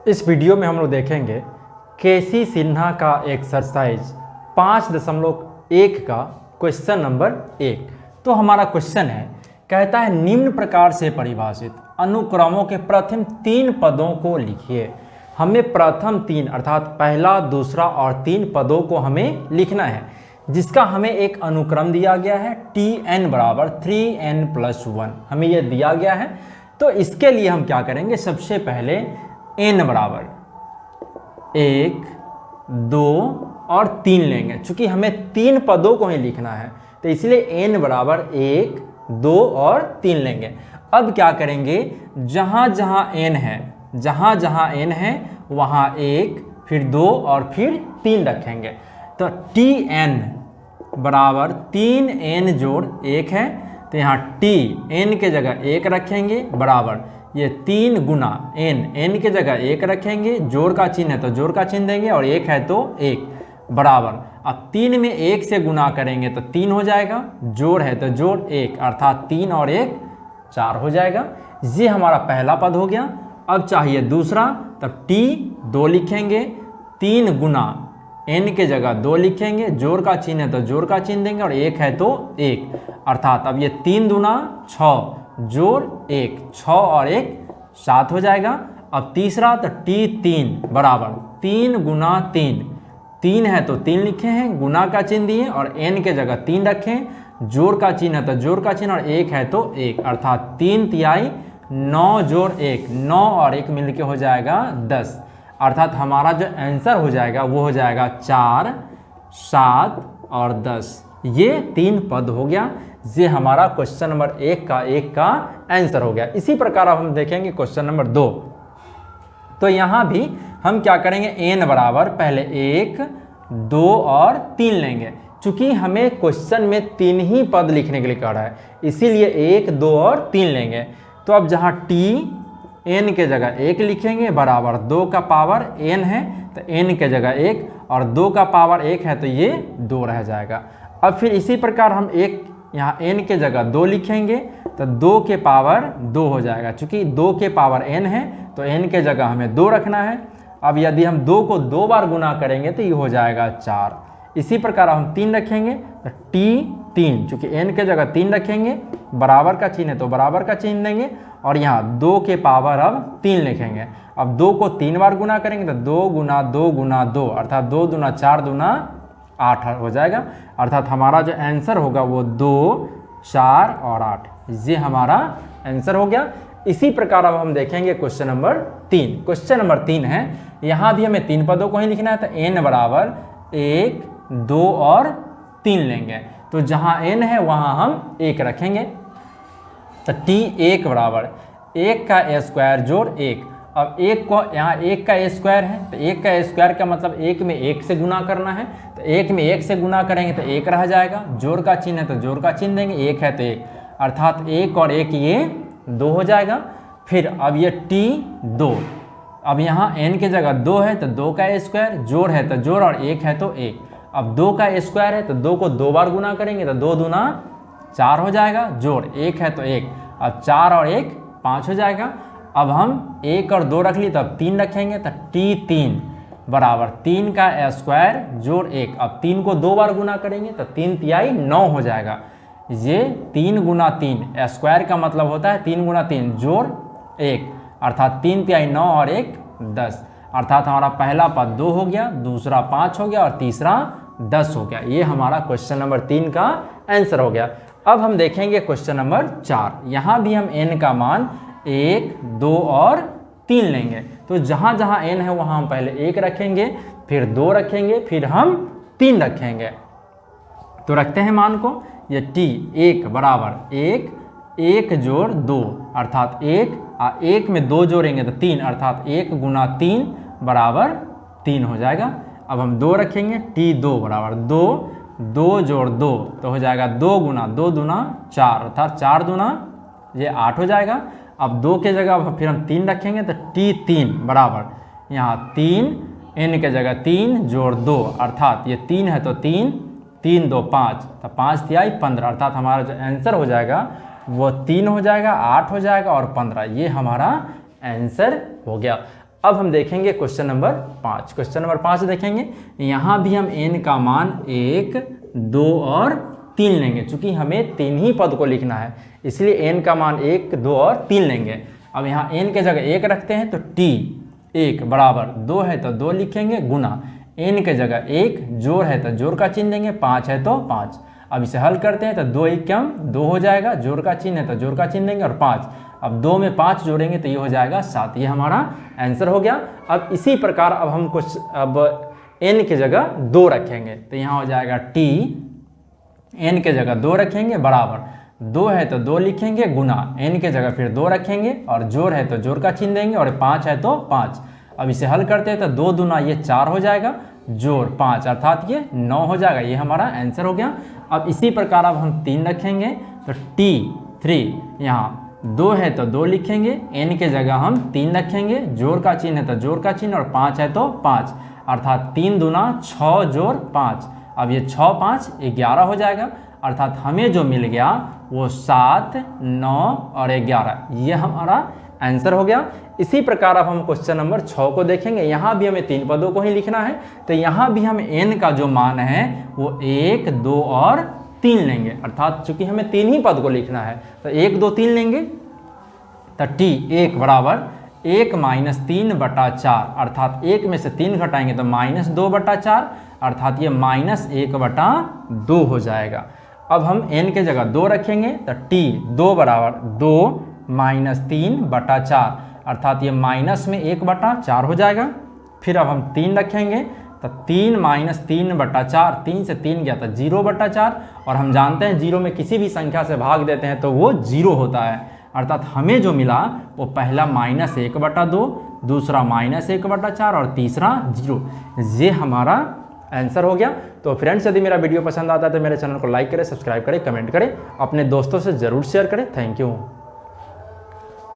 इस वीडियो में हम लोग देखेंगे केसी सिन्हा का एक्सरसाइज 5.1 का क्वेश्चन नंबर 1। तो हमारा क्वेश्चन है, कहता है निम्न प्रकार से परिभाषित अनुक्रमों के प्रथम 3 पदों को लिखिए। हमें प्रथम 3 अर्थात पहला, दूसरा और 3 पदों को हमें लिखना है, जिसका हमें एक अनुक्रम दिया गया है Tn बराबर 3n+1 हमें यह दिया गया है। तो इसके लिए हम क्या करेंगे, सबसे पहले n बराबर 1, 2 और 3 लेंगे। चूंकि हमें 3 पदों को ही लिखना है तो इसलिए n बराबर 1, 2 और 3 लेंगे। अब क्या करेंगे, जहाँ जहाँ n है वहाँ 1, फिर 2 और फिर 3 रखेंगे। तो Tn बराबर 3n जोड़ 1 है, तो यहाँ n के जगह 1 रखेंगे बराबर ये 3 गुना n के जगह 1 रखेंगे, जोड़ का चिन्ह है तो जोड़ का चिन्ह देंगे और 1 है तो 1 बराबर। अब 3 में 1 से गुना करेंगे तो 3 हो जाएगा, जोड़ है तो जोड़ 1 अर्थात 3 और 1 4 हो जाएगा। ये हमारा पहला पद हो गया। अब चाहिए दूसरा, तब T2 लिखेंगे, 3 गुना n के जगह 2 लिखेंगे, जोड़ का चिन्ह है तो जोड़ का चिन्ह देंगे और 1 है तो 1 अर्थात अब ये 3 दूना 6 जोड़ 1, 6 और 1 7 हो जाएगा। अब तीसरा, तो T3 बराबर 3 गुना 3 है तो 3 लिखे हैं, गुना का चिन्ह दिए और n के जगह 3 रखें, जोड़ का चिन्ह है तो जोड़ का चिन्ह और 1 है तो 1 अर्थात 3 तिहाई 9 जोड़ 1, 9 और 1 मिलके हो जाएगा 10 अर्थात हमारा जो आंसर हो जाएगा वो हो जाएगा 4, 7 और 10। ये 3 पद हो गया। ये हमारा क्वेश्चन नंबर 1 का आंसर हो गया। इसी प्रकार अब हम देखेंगे क्वेश्चन नंबर 2। तो यहाँ भी हम क्या करेंगे, n बराबर पहले 1, 2 और 3 लेंगे। चूंकि हमें क्वेश्चन में 3 ही पद लिखने के लिए कह रहा है, इसीलिए 1, 2 और 3 लेंगे। तो अब जहाँ n के जगह 1 लिखेंगे बराबर 2 का पावर n है तो n के जगह 1 और 2 का पावर 1 है तो ये 2 रह जाएगा। अब फिर इसी प्रकार हम यहाँ n के जगह 2 लिखेंगे तो 2 के पावर 2 हो जाएगा। चूंकि 2 के पावर n है तो n के जगह हमें 2 रखना है। अब यदि हम 2 को 2 बार गुना करेंगे तो ये हो जाएगा 4। इसी प्रकार हम 3 रखेंगे तो T3, चूंकि n के जगह 3 रखेंगे, बराबर का चिन्ह है तो बराबर का चिन्ह देंगे और यहाँ 2 के पावर अब 3 लिखेंगे। अब 2 को 3 बार गुना करेंगे तो 2 गुना 2 गुना 2 अर्थात 2 दूना 4 दूना 8 हो जाएगा अर्थात हमारा जो आंसर होगा वो 2, 4 और 8। ये हमारा आंसर हो गया। इसी प्रकार अब हम देखेंगे क्वेश्चन नंबर 3। क्वेश्चन नंबर 3 है, यहाँ भी हमें 3 पदों को ही लिखना है तो n बराबर 1, 2 और 3 लेंगे। तो जहाँ n है वहाँ हम 1 रखेंगे। तो T1 बराबर 1 का स्क्वायर जोड़ 1। अब 1 को यहाँ 1 का स्क्वायर है तो 1 का स्क्वायर का मतलब 1 में 1 से गुना करना है, तो 1 में 1 से गुना करेंगे तो 1 रह जाएगा, जोड़ का चिन्ह है तो जोड़ का चिन्ह देंगे, 1 है तो 1 अर्थात 1 और 1 ये 2 हो जाएगा। फिर अब ये T2, अब यहाँ n के जगह 2 है तो 2 का स्क्वायर, जोड़ है तो जोड़ और 1 है तो 1। अब 2 का स्क्वायर है तो 2 को 2 बार गुना करेंगे तो 2 दूना 4 हो जाएगा, जोड़ 1 है तो 1। अब 4 और 1 5 हो जाएगा। अब हम 1 और 2 रख ली तो अब 3 रखेंगे तो T3 बराबर 3 का स्क्वायर जोड़ 1। अब 3 को 2 बार गुना करेंगे तो 3 तिहाई 9 हो जाएगा। ये 3 गुना 3 स्क्वायर का मतलब होता है 3 गुना 3 जोड़ 1 अर्थात 3 तिहाई 9 और 1 10 अर्थात हमारा पहला पद 2 हो गया, दूसरा 5 हो गया और तीसरा 10 हो गया। ये हमारा क्वेश्चन नंबर 3 का आंसर हो गया। अब हम देखेंगे क्वेश्चन नंबर 4। यहाँ भी हम n का मान 1, 2 और 3 लेंगे। तो जहाँ जहाँ n है वहाँ हम पहले 1 रखेंगे, फिर 2 रखेंगे, फिर हम 3 रखेंगे। तो रखते हैं मान को, ये T1 बराबर 1 जोड़ 2 अर्थात 1 में 2 जोड़ेंगे तो 3 अर्थात 1 गुना 3 बराबर 3 हो जाएगा। अब हम 2 रखेंगे, T2 बराबर 2 जोड़ 2 तो हो जाएगा 2 गुना 2 दूना 4 अर्थात 4 दूना ये 8 हो जाएगा। अब 2 के जगह फिर हम 3 रखेंगे तो T3 बराबर यहाँ 3 n के जगह 3 जोड़ 2 अर्थात ये 3 है तो 3 2 5 तो 5 तिहाई 15 अर्थात हमारा जो आंसर हो जाएगा वो 3 हो जाएगा, 8 हो जाएगा और 15। ये हमारा आंसर हो गया। अब हम देखेंगे क्वेश्चन नंबर 5। क्वेश्चन नंबर 5 देखेंगे, यहाँ भी हम n का मान 1, 2 और 3 लेंगे। चूंकि हमें 3 ही पद को लिखना है इसलिए n का मान 1, 2 और 3 लेंगे। अब यहाँ n के जगह 1 रखते हैं तो t 1 बराबर 2 है तो 2 लिखेंगे, गुना n के जगह 1, जोड़ है तो जोड़ का चिन्ह देंगे, 5 है तो 5। अब इसे हल करते हैं तो 2 1 कम 2 हो जाएगा, जोड़ का चिन्ह है तो जोड़ का चिन्ह देंगे और 5। अब 2 में 5 जोड़ेंगे तो ये हो जाएगा 7। ये हमारा आंसर हो गया। अब इसी प्रकार अब हम कुछ अब n के जगह 2 रखेंगे तो यहाँ हो जाएगा t, n के जगह 2 रखेंगे बराबर 2 है तो 2 लिखेंगे, गुना n के जगह फिर 2 रखेंगे और जोड़ है तो जोड़ का चिन्ह देंगे और 5 है तो 5। अब इसे हल करते हैं तो 2 दूना ये 4 हो जाएगा, जोड़ 5 अर्थात ये 9 हो जाएगा। ये हमारा आंसर हो गया। अब इसी प्रकार अब हम 3 रखेंगे तो t 3, यहाँ 2 है तो 2 लिखेंगे, n के जगह हम 3 रखेंगे, जोड़ का चिन्ह है तो जोड़ का चिन्ह और 5 है तो 5 अर्थात 3 दूना 6 जोड़ 5। अब ये 6 5 11 हो जाएगा अर्थात हमें जो मिल गया वो 7, 9 और 11। ये हमारा आंसर हो गया। इसी प्रकार अब हम क्वेश्चन नंबर 6 को देखेंगे। यहाँ भी हमें 3 पदों को ही लिखना है तो यहाँ भी हम n का जो मान है वो 1, 2 और 3 लेंगे अर्थात चूंकि हमें 3 ही पद को लिखना है तो 1, 2, 3 लेंगे तो t 1 बराबर 1 माइनस 3/4 अर्थात 1 में से 3 घटाएंगे तो -2/4 अर्थात ये -1/2 हो जाएगा। अब हम n के जगह 2 रखेंगे तो t 2 बराबर 2 माइनस 3/4 अर्थात ये माइनस में 1/4 हो जाएगा। फिर अब हम 3 रखेंगे तो 3 माइनस 3/4, 3 से 3 गया तो 0/4 और हम जानते हैं 0 में किसी भी संख्या से भाग देते हैं तो वो 0 होता है अर्थात हमें जो मिला वो पहला -1/2, दूसरा -1/4 और तीसरा 0। ये हमारा आंसर हो गया। तो फ्रेंड्स यदि मेरा वीडियो पसंद आता है तो मेरे चैनल को लाइक करें, सब्सक्राइब करें, कमेंट करें, अपने दोस्तों से ज़रूर शेयर करें। Thank you.